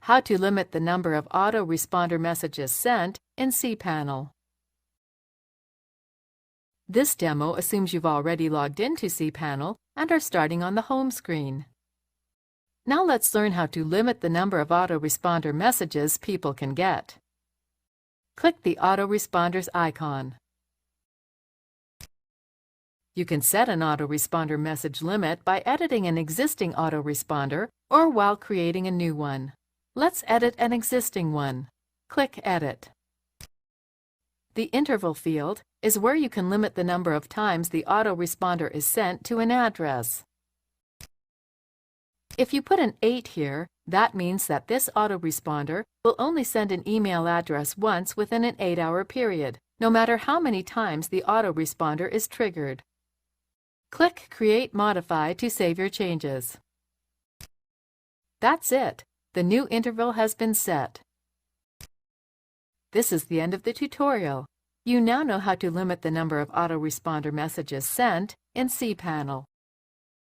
How to limit the number of autoresponder messages sent in cPanel. This demo assumes you've already logged into cPanel and are starting on the home screen. Now let's learn how to limit the number of autoresponder messages people can get. Click the autoresponders icon. You can set an autoresponder message limit by editing an existing autoresponder or while creating a new one. Let's edit an existing one. Click Edit. The interval field is where you can limit the number of times the autoresponder is sent to an address. If you put an 8 here, that means that this autoresponder will only send an email address once within an 8-hour period, no matter how many times the autoresponder is triggered. Click Create Modify to save your changes. That's it. The new interval has been set. This is the end of the tutorial. You now know how to limit the number of autoresponder messages sent in cPanel.